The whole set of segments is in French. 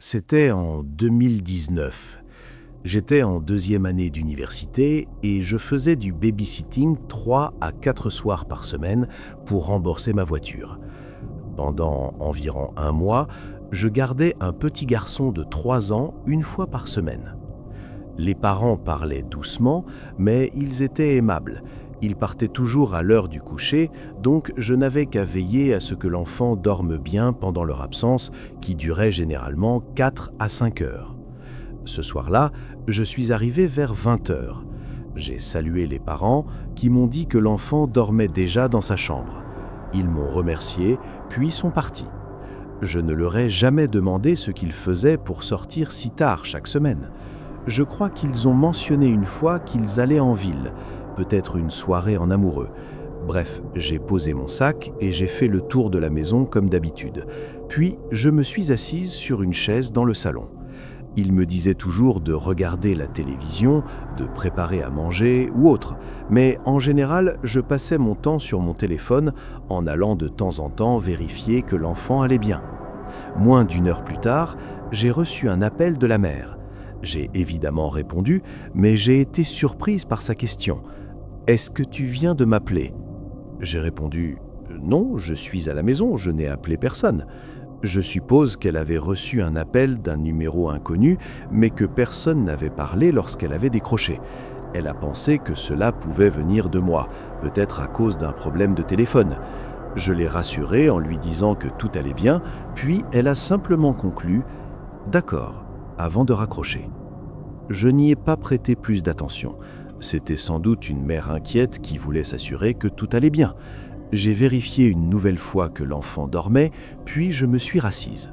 C'était en 2019. J'étais en deuxième année d'université et je faisais du babysitting 3 à 4 soirs par semaine pour rembourser ma voiture. Pendant environ un mois, je gardais un petit garçon de 3 ans une fois par semaine. Les parents parlaient doucement, mais ils étaient aimables. Ils partaient toujours à l'heure du coucher, donc je n'avais qu'à veiller à ce que l'enfant dorme bien pendant leur absence, qui durait généralement 4 à 5 heures. Ce soir-là, je suis arrivé vers 20 heures. J'ai salué les parents qui m'ont dit que l'enfant dormait déjà dans sa chambre. Ils m'ont remercié, puis sont partis. Je ne leur ai jamais demandé ce qu'ils faisaient pour sortir si tard chaque semaine. Je crois qu'ils ont mentionné une fois qu'ils allaient en ville, peut-être une soirée en amoureux. Bref, j'ai posé mon sac et j'ai fait le tour de la maison comme d'habitude. Puis, je me suis assise sur une chaise dans le salon. Ils me disaient toujours de regarder la télévision, de préparer à manger ou autre, mais en général, je passais mon temps sur mon téléphone en allant de temps en temps vérifier que l'enfant allait bien. Moins d'une heure plus tard, j'ai reçu un appel de la mère. J'ai évidemment répondu, mais j'ai été surprise par sa question. « Est-ce que tu viens de m'appeler ?» J'ai répondu « Non, je suis à la maison, je n'ai appelé personne. » Je suppose qu'elle avait reçu un appel d'un numéro inconnu, mais que personne n'avait parlé lorsqu'elle avait décroché. Elle a pensé que cela pouvait venir de moi, peut-être à cause d'un problème de téléphone. Je l'ai rassurée en lui disant que tout allait bien, puis elle a simplement conclu « D'accord », avant de raccrocher. Je n'y ai pas prêté plus d'attention. C'était sans doute une mère inquiète qui voulait s'assurer que tout allait bien. J'ai vérifié une nouvelle fois que l'enfant dormait, puis je me suis rassise.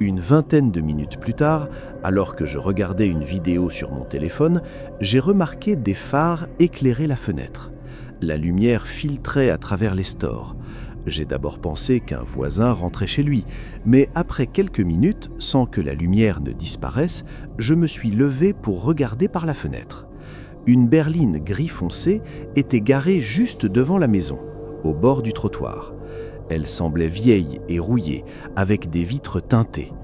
Une vingtaine de minutes plus tard, alors que je regardais une vidéo sur mon téléphone, j'ai remarqué des phares éclairer la fenêtre. La lumière filtrait à travers les stores. J'ai d'abord pensé qu'un voisin rentrait chez lui, mais après quelques minutes, sans que la lumière ne disparaisse, je me suis levé pour regarder par la fenêtre. Une berline gris foncé était garée juste devant la maison, au bord du trottoir. Elle semblait vieille et rouillée, avec des vitres teintées.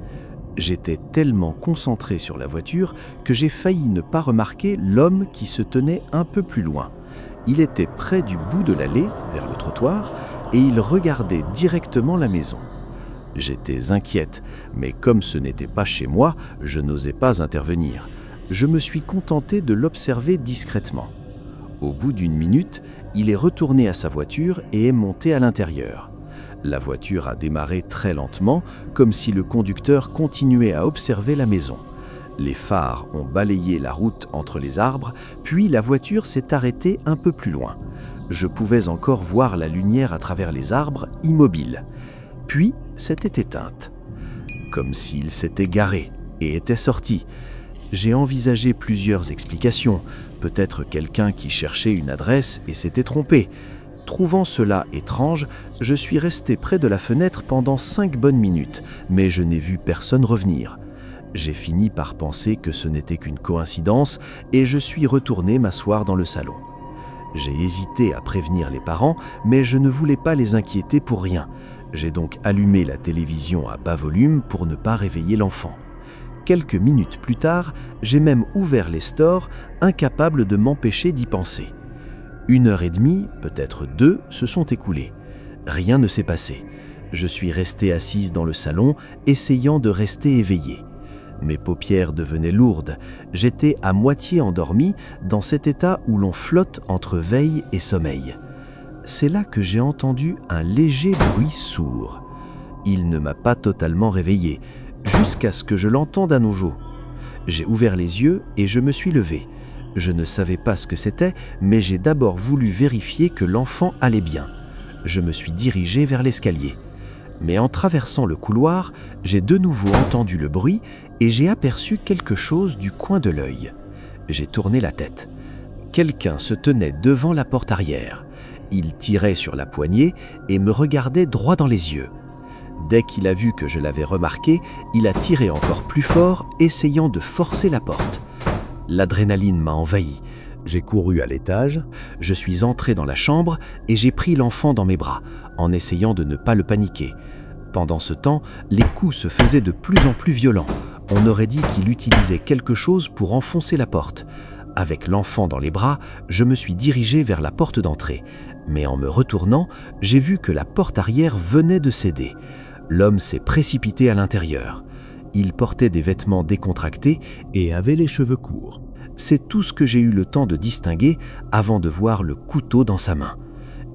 J'étais tellement concentré sur la voiture que j'ai failli ne pas remarquer l'homme qui se tenait un peu plus loin. Il était près du bout de l'allée, vers le trottoir, et il regardait directement la maison. J'étais inquiète, mais comme ce n'était pas chez moi, je n'osais pas intervenir. Je me suis contenté de l'observer discrètement. Au bout d'une minute, il est retourné à sa voiture et est monté à l'intérieur. La voiture a démarré très lentement, comme si le conducteur continuait à observer la maison. Les phares ont balayé la route entre les arbres, puis la voiture s'est arrêtée un peu plus loin. Je pouvais encore voir la lumière à travers les arbres, immobile. Puis, s'était éteinte. Comme s'il s'était garé et était sorti. J'ai envisagé plusieurs explications. Peut-être quelqu'un qui cherchait une adresse et s'était trompé. Trouvant cela étrange, je suis resté près de la fenêtre pendant 5 bonnes minutes, mais je n'ai vu personne revenir. J'ai fini par penser que ce n'était qu'une coïncidence et je suis retourné m'asseoir dans le salon. J'ai hésité à prévenir les parents, mais je ne voulais pas les inquiéter pour rien. J'ai donc allumé la télévision à bas volume pour ne pas réveiller l'enfant. Quelques minutes plus tard, j'ai même ouvert les stores, incapable de m'empêcher d'y penser. 1h30, peut-être 2, se sont écoulées. Rien ne s'est passé. Je suis resté assise dans le salon, essayant de rester éveillée. Mes paupières devenaient lourdes. J'étais à moitié endormi, dans cet état où l'on flotte entre veille et sommeil. C'est là que j'ai entendu un léger bruit sourd. Il ne m'a pas totalement réveillé, jusqu'à ce que je l'entende à nouveau. J'ai ouvert les yeux et je me suis levé. Je ne savais pas ce que c'était, mais j'ai d'abord voulu vérifier que l'enfant allait bien. Je me suis dirigé vers l'escalier. Mais en traversant le couloir, j'ai de nouveau entendu le bruit et j'ai aperçu quelque chose du coin de l'œil. J'ai tourné la tête. Quelqu'un se tenait devant la porte arrière. Il tirait sur la poignée et me regardait droit dans les yeux. Dès qu'il a vu que je l'avais remarqué, il a tiré encore plus fort, essayant de forcer la porte. L'adrénaline m'a envahi. J'ai couru à l'étage, je suis entré dans la chambre et j'ai pris l'enfant dans mes bras, en essayant de ne pas le paniquer. Pendant ce temps, les coups se faisaient de plus en plus violents. On aurait dit qu'il utilisait quelque chose pour enfoncer la porte. Avec l'enfant dans les bras, je me suis dirigé vers la porte d'entrée. Mais en me retournant, j'ai vu que la porte arrière venait de céder. L'homme s'est précipité à l'intérieur. Il portait des vêtements décontractés et avait les cheveux courts. C'est tout ce que j'ai eu le temps de distinguer avant de voir le couteau dans sa main.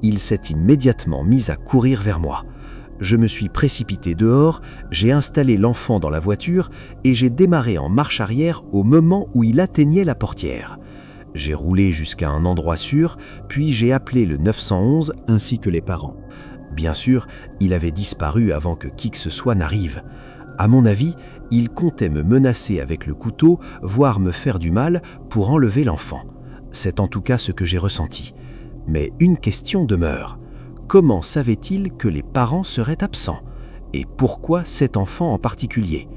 Il s'est immédiatement mis à courir vers moi. Je me suis précipité dehors, j'ai installé l'enfant dans la voiture et j'ai démarré en marche arrière au moment où il atteignait la portière. J'ai roulé jusqu'à un endroit sûr, puis j'ai appelé le 911 ainsi que les parents. Bien sûr, il avait disparu avant que qui que ce soit n'arrive. À mon avis, il comptait me menacer avec le couteau, voire me faire du mal pour enlever l'enfant. C'est en tout cas ce que j'ai ressenti. Mais une question demeure. Comment savait-il que les parents seraient absents? Et pourquoi cet enfant en particulier?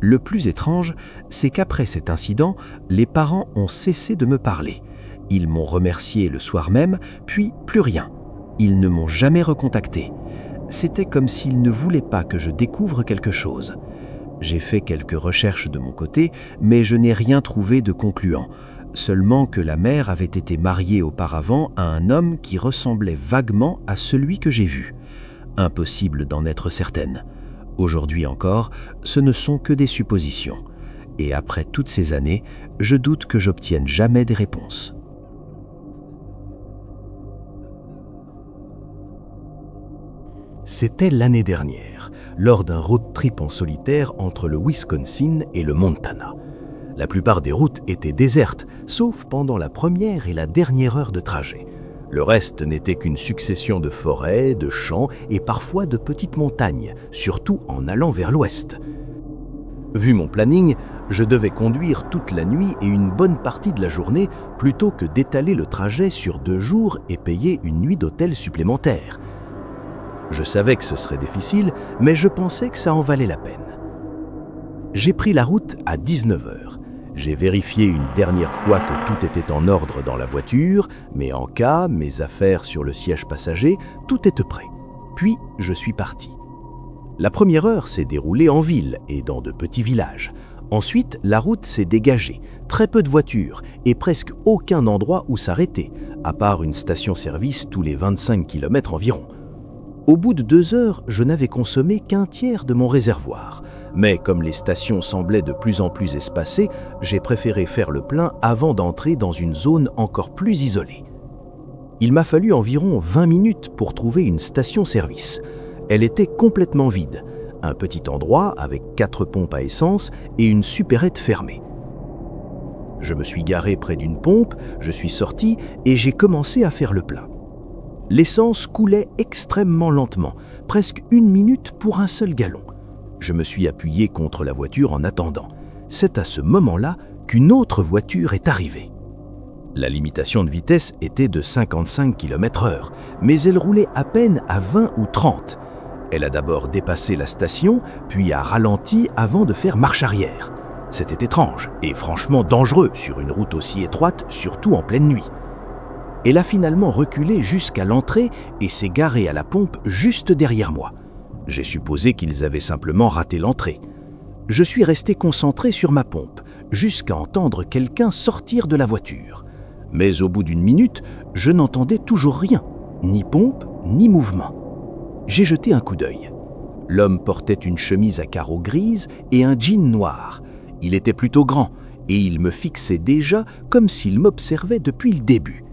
Le plus étrange, c'est qu'après cet incident, les parents ont cessé de me parler. Ils m'ont remercié le soir même, puis plus rien. Ils ne m'ont jamais recontacté. C'était comme s'ils ne voulaient pas que je découvre quelque chose. J'ai fait quelques recherches de mon côté, mais je n'ai rien trouvé de concluant. Seulement que la mère avait été mariée auparavant à un homme qui ressemblait vaguement à celui que j'ai vu. Impossible d'en être certaine. Aujourd'hui encore, ce ne sont que des suppositions. Et après toutes ces années, je doute que j'obtienne jamais des réponses. C'était l'année dernière, lors d'un road trip en solitaire entre le Wisconsin et le Montana. La plupart des routes étaient désertes, sauf pendant la première et la dernière heure de trajet. Le reste n'était qu'une succession de forêts, de champs et parfois de petites montagnes, surtout en allant vers l'ouest. Vu mon planning, je devais conduire toute la nuit et une bonne partie de la journée plutôt que d'étaler le trajet sur 2 jours et payer une nuit d'hôtel supplémentaire. Je savais que ce serait difficile, mais je pensais que ça en valait la peine. J'ai pris la route à 19h. J'ai vérifié une dernière fois que tout était en ordre dans la voiture, mes encas, mes affaires sur le siège passager, tout était prêt. Puis, je suis parti. La première heure s'est déroulée en ville et dans de petits villages. Ensuite, la route s'est dégagée, très peu de voitures et presque aucun endroit où s'arrêter, à part une station-service tous les 25 km environ. Au bout de 2 heures, je n'avais consommé qu'un tiers de mon réservoir. Mais comme les stations semblaient de plus en plus espacées, j'ai préféré faire le plein avant d'entrer dans une zone encore plus isolée. Il m'a fallu environ 20 minutes pour trouver une station-service. Elle était complètement vide, un petit endroit avec 4 pompes à essence et une supérette fermée. Je me suis garé près d'une pompe, je suis sorti et j'ai commencé à faire le plein. L'essence coulait extrêmement lentement, presque 1 minute pour un seul gallon. Je me suis appuyé contre la voiture en attendant. C'est à ce moment-là qu'une autre voiture est arrivée. La limitation de vitesse était de 55 km/h, mais elle roulait à peine à 20 ou 30. Elle a d'abord dépassé la station, puis a ralenti avant de faire marche arrière. C'était étrange et franchement dangereux sur une route aussi étroite, surtout en pleine nuit. Elle a finalement reculé jusqu'à l'entrée et s'est garée à la pompe juste derrière moi. J'ai supposé qu'ils avaient simplement raté l'entrée. Je suis resté concentré sur ma pompe, jusqu'à entendre quelqu'un sortir de la voiture. Mais au bout d'1 minute, je n'entendais toujours rien, ni pompe, ni mouvement. J'ai jeté un coup d'œil. L'homme portait une chemise à carreaux grise et un jean noir. Il était plutôt grand et il me fixait déjà comme s'il m'observait depuis le début.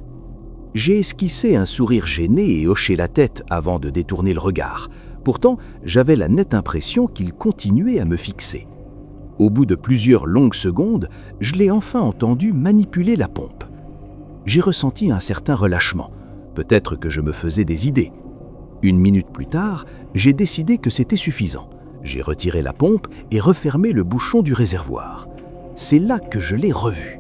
J'ai esquissé un sourire gêné et hoché la tête avant de détourner le regard. Pourtant, j'avais la nette impression qu'il continuait à me fixer. Au bout de plusieurs longues secondes, je l'ai enfin entendu manipuler la pompe. J'ai ressenti un certain relâchement. Peut-être que je me faisais des idées. 1 minute plus tard, j'ai décidé que c'était suffisant. J'ai retiré la pompe et refermé le bouchon du réservoir. C'est là que je l'ai revu.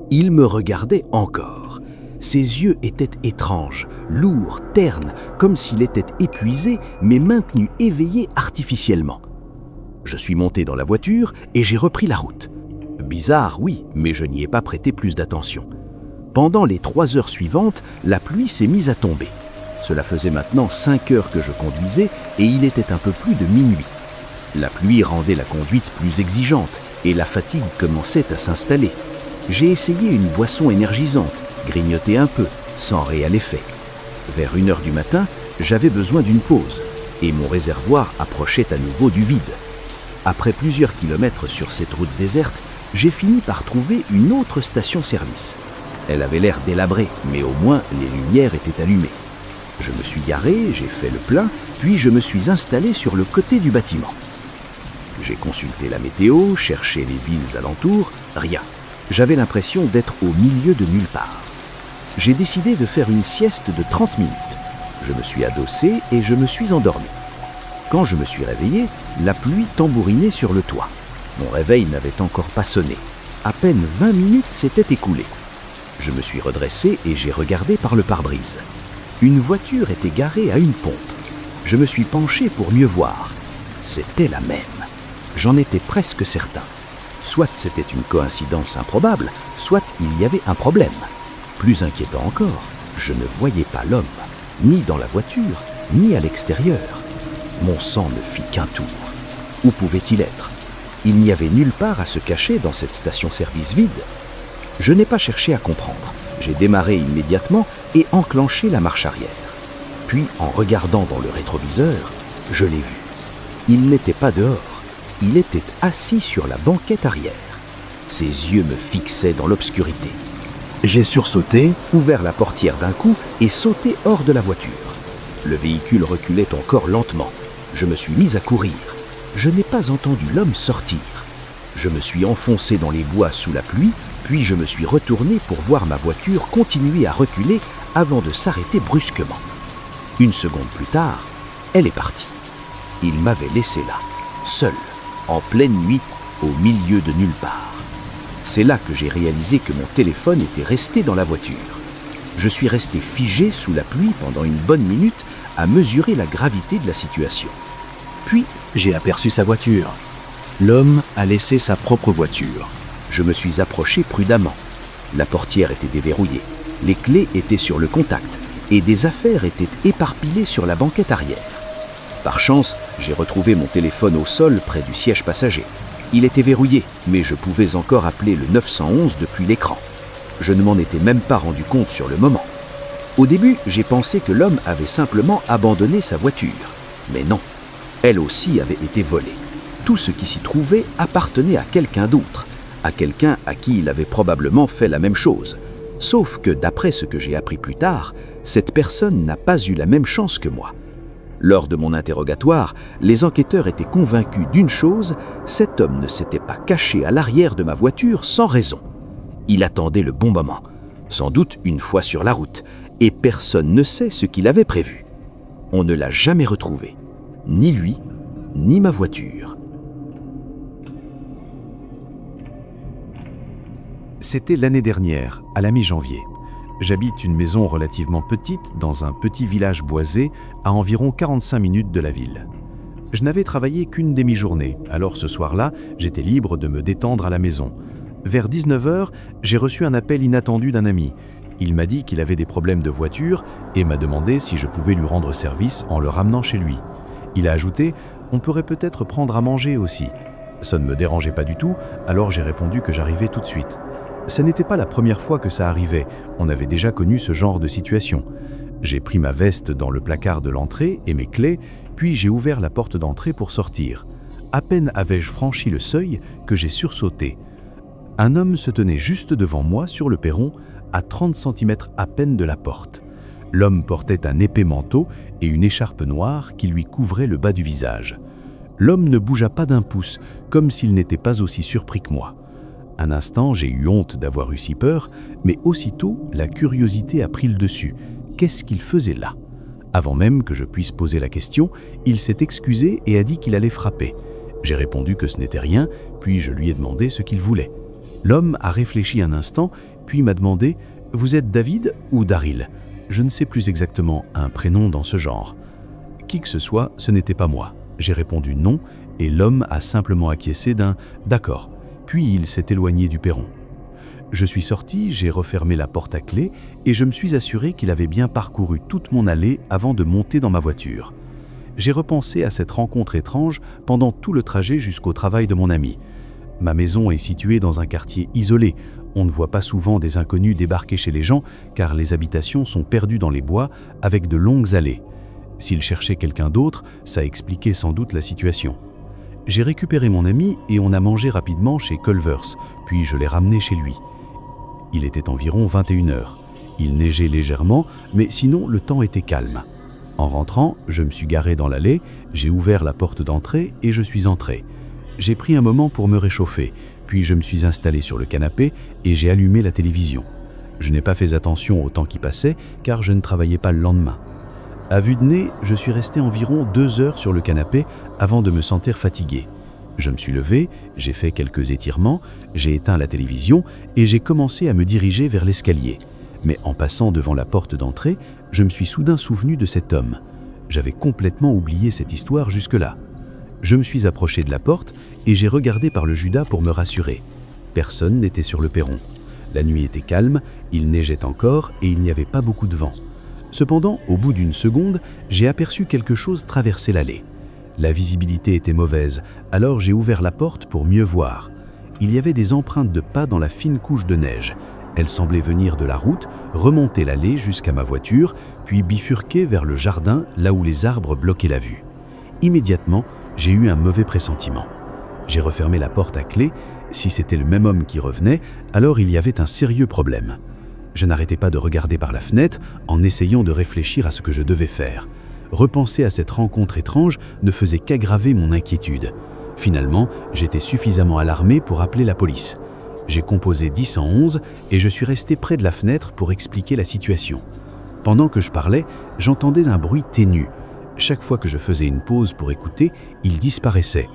Il me regardait encore. Ses yeux étaient étranges, lourds, ternes, comme s'il était épuisé, mais maintenu éveillé artificiellement. Je suis monté dans la voiture et j'ai repris la route. Bizarre, oui, mais je n'y ai pas prêté plus d'attention. Pendant les 3 heures suivantes, la pluie s'est mise à tomber. Cela faisait maintenant 5 heures que je conduisais et il était un peu plus de minuit. La pluie rendait la conduite plus exigeante et la fatigue commençait à s'installer. J'ai essayé une boisson énergisante, grignoté un peu, sans réel effet. Vers 1 heure du matin, j'avais besoin d'une pause et mon réservoir approchait à nouveau du vide. Après plusieurs kilomètres sur cette route déserte, j'ai fini par trouver une autre station-service. Elle avait l'air délabrée, mais au moins les lumières étaient allumées. Je me suis garé, j'ai fait le plein, puis je me suis installé sur le côté du bâtiment. J'ai consulté la météo, cherché les villes alentours, rien. J'avais l'impression d'être au milieu de nulle part. J'ai décidé de faire une sieste de 30 minutes. Je me suis adossé et je me suis endormi. Quand je me suis réveillé, la pluie tambourinait sur le toit. Mon réveil n'avait encore pas sonné. À peine 20 minutes s'étaient écoulées. Je me suis redressé et j'ai regardé par le pare-brise. Une voiture était garée à une pompe. Je me suis penché pour mieux voir. C'était la même. J'en étais presque certain. Soit c'était une coïncidence improbable, soit il y avait un problème. Plus inquiétant encore, je ne voyais pas l'homme, ni dans la voiture, ni à l'extérieur. Mon sang ne fit qu'un tour. Où pouvait-il être? Il n'y avait nulle part à se cacher dans cette station-service vide. Je n'ai pas cherché à comprendre. J'ai démarré immédiatement et enclenché la marche arrière. Puis, en regardant dans le rétroviseur, je l'ai vu. Il n'était pas dehors. Il était assis sur la banquette arrière. Ses yeux me fixaient dans l'obscurité. J'ai sursauté, ouvert la portière d'un coup et sauté hors de la voiture. Le véhicule reculait encore lentement. Je me suis mis à courir. Je n'ai pas entendu l'homme sortir. Je me suis enfoncé dans les bois sous la pluie, puis je me suis retourné pour voir ma voiture continuer à reculer avant de s'arrêter brusquement. 1 seconde plus tard, elle est partie. Il m'avait laissé là, seul, en pleine nuit, au milieu de nulle part. C'est là que j'ai réalisé que mon téléphone était resté dans la voiture. Je suis resté figé sous la pluie pendant une bonne minute à mesurer la gravité de la situation. Puis, J'ai aperçu sa voiture. L'homme a laissé sa propre voiture. je me suis approché prudemment. La portière était déverrouillée, les clés étaient sur le contact et des affaires étaient éparpillées sur la banquette arrière. Par chance, j'ai retrouvé mon téléphone au sol près du siège passager. Il était verrouillé, mais je pouvais encore appeler le 911 depuis l'écran. Je ne m'en étais même pas rendu compte sur le moment. Au début, j'ai pensé que l'homme avait simplement abandonné sa voiture. Mais non, elle aussi avait été volée. Tout ce qui s'y trouvait appartenait à quelqu'un d'autre, à quelqu'un à qui il avait probablement fait la même chose. Sauf que, d'après ce que j'ai appris plus tard, cette personne n'a pas eu la même chance que moi. Lors de mon interrogatoire, les enquêteurs étaient convaincus d'une chose, cet homme ne s'était pas caché à l'arrière de ma voiture sans raison. Il attendait le bon moment, sans doute une fois sur la route, et personne ne sait ce qu'il avait prévu. On ne l'a jamais retrouvé, ni lui, ni ma voiture. C'était l'année dernière, à la mi-janvier. J'habite une maison relativement petite dans un petit village boisé à environ 45 minutes de la ville. Je n'avais travaillé qu'une demi-journée, alors ce soir-là, j'étais libre de me détendre à la maison. Vers 19h, j'ai reçu un appel inattendu d'un ami. Il m'a dit qu'il avait des problèmes de voiture et m'a demandé si je pouvais lui rendre service en le ramenant chez lui. Il a ajouté « On pourrait peut-être prendre à manger aussi ». Ça ne me dérangeait pas du tout, alors j'ai répondu que j'arrivais tout de suite. Ce n'était pas la première fois que ça arrivait, on avait déjà connu ce genre de situation. J'ai pris ma veste dans le placard de l'entrée et mes clés, puis j'ai ouvert la porte d'entrée pour sortir. À peine avais-je franchi le seuil que j'ai sursauté. Un homme se tenait juste devant moi sur le perron, à 30 cm à peine de la porte. L'homme portait un épais manteau et une écharpe noire qui lui couvrait le bas du visage. L'homme ne bougea pas d'un pouce, comme s'il n'était pas aussi surpris que moi. Un instant, j'ai eu honte d'avoir eu si peur, mais aussitôt, la curiosité a pris le dessus. Qu'est-ce qu'il faisait là? Avant même que je puisse poser la question, il s'est excusé et a dit qu'il allait frapper. J'ai répondu que ce n'était rien, puis je lui ai demandé ce qu'il voulait. L'homme a réfléchi un instant, puis m'a demandé « Vous êtes David ou Daryl ?» Je ne sais plus exactement un prénom dans ce genre. Qui que ce soit, ce n'était pas moi. J'ai répondu non, et l'homme a simplement acquiescé d'un « d'accord ». Puis il s'est éloigné du perron. Je suis sorti, j'ai refermé la porte à clé et je me suis assuré qu'il avait bien parcouru toute mon allée avant de monter dans ma voiture. J'ai repensé à cette rencontre étrange pendant tout le trajet jusqu'au travail de mon ami. Ma maison est située dans un quartier isolé. On ne voit pas souvent des inconnus débarquer chez les gens car les habitations sont perdues dans les bois avec de longues allées. S'il cherchait quelqu'un d'autre, ça expliquait sans doute la situation. J'ai récupéré mon ami et on a mangé rapidement chez Culver's, puis je l'ai ramené chez lui. Il était environ 21h. Il neigeait légèrement, mais sinon le temps était calme. En rentrant, je me suis garé dans l'allée, j'ai ouvert la porte d'entrée et je suis entré. J'ai pris un moment pour me réchauffer, puis je me suis installé sur le canapé et j'ai allumé la télévision. Je n'ai pas fait attention au temps qui passait car je ne travaillais pas le lendemain. À vue de nez, je suis resté environ 2 heures sur le canapé avant de me sentir fatigué. Je me suis levé, j'ai fait quelques étirements, j'ai éteint la télévision et j'ai commencé à me diriger vers l'escalier. Mais en passant devant la porte d'entrée, je me suis soudain souvenu de cet homme. J'avais complètement oublié cette histoire jusque-là. Je me suis approché de la porte et j'ai regardé par le Judas pour me rassurer. Personne n'était sur le perron. La nuit était calme, il neigeait encore et il n'y avait pas beaucoup de vent. Cependant, au bout d'une seconde, j'ai aperçu quelque chose traverser l'allée. La visibilité était mauvaise, alors j'ai ouvert la porte pour mieux voir. Il y avait des empreintes de pas dans la fine couche de neige. Elles semblaient venir de la route, remonter l'allée jusqu'à ma voiture, puis bifurquer vers le jardin, là où les arbres bloquaient la vue. Immédiatement, j'ai eu un mauvais pressentiment. J'ai refermé la porte à clé. Si c'était le même homme qui revenait, alors il y avait un sérieux problème. Je n'arrêtais pas de regarder par la fenêtre en essayant de réfléchir à ce que je devais faire. Repenser à cette rencontre étrange ne faisait qu'aggraver mon inquiétude. Finalement, j'étais suffisamment alarmé pour appeler la police. J'ai composé 1011 et je suis resté près de la fenêtre pour expliquer la situation. Pendant que je parlais, j'entendais un bruit ténu. Chaque fois que je faisais une pause pour écouter, il disparaissait.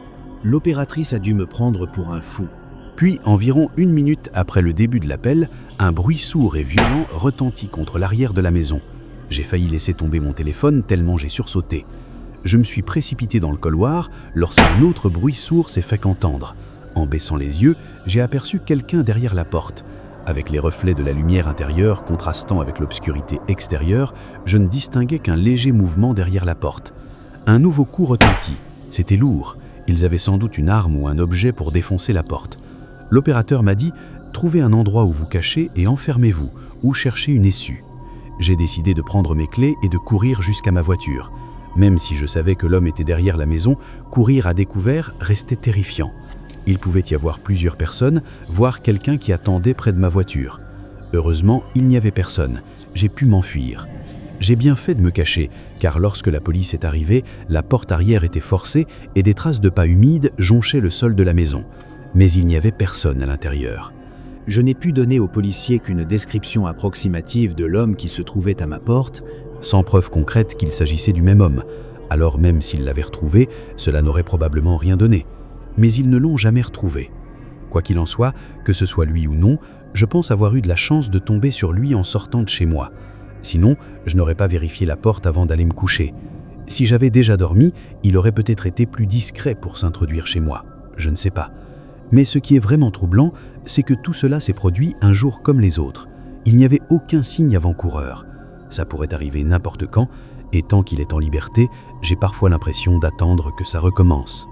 L'opératrice a dû me prendre pour un fou. Puis, environ 1 minute après le début de l'appel, un bruit sourd et violent retentit contre l'arrière de la maison. J'ai failli laisser tomber mon téléphone tellement j'ai sursauté. Je me suis précipité dans le couloir lorsqu'un autre bruit sourd s'est fait qu'entendre. En baissant les yeux, j'ai aperçu quelqu'un derrière la porte. Avec les reflets de la lumière intérieure contrastant avec l'obscurité extérieure, je ne distinguais qu'un léger mouvement derrière la porte. Un nouveau coup retentit. C'était lourd. Ils avaient sans doute une arme ou un objet pour défoncer la porte. L'opérateur m'a dit « Trouvez un endroit où vous cachez et enfermez-vous, ou cherchez une issue ». J'ai décidé de prendre mes clés et de courir jusqu'à ma voiture. Même si je savais que l'homme était derrière la maison, courir à découvert restait terrifiant. Il pouvait y avoir plusieurs personnes, voire quelqu'un qui attendait près de ma voiture. Heureusement, il n'y avait personne. J'ai pu m'enfuir. J'ai bien fait de me cacher, car lorsque la police est arrivée, la porte arrière était forcée et des traces de pas humides jonchaient le sol de la maison. Mais il n'y avait personne à l'intérieur. Je n'ai pu donner aux policiers qu'une description approximative de l'homme qui se trouvait à ma porte, sans preuve concrète qu'il s'agissait du même homme. Alors même s'ils l'avaient retrouvé, cela n'aurait probablement rien donné. Mais ils ne l'ont jamais retrouvé. Quoi qu'il en soit, que ce soit lui ou non, je pense avoir eu de la chance de tomber sur lui en sortant de chez moi. Sinon, je n'aurais pas vérifié la porte avant d'aller me coucher. Si j'avais déjà dormi, il aurait peut-être été plus discret pour s'introduire chez moi. Je ne sais pas. Mais ce qui est vraiment troublant, c'est que tout cela s'est produit un jour comme les autres. Il n'y avait aucun signe avant-coureur. Ça pourrait arriver n'importe quand, et tant qu'il est en liberté, j'ai parfois l'impression d'attendre que ça recommence.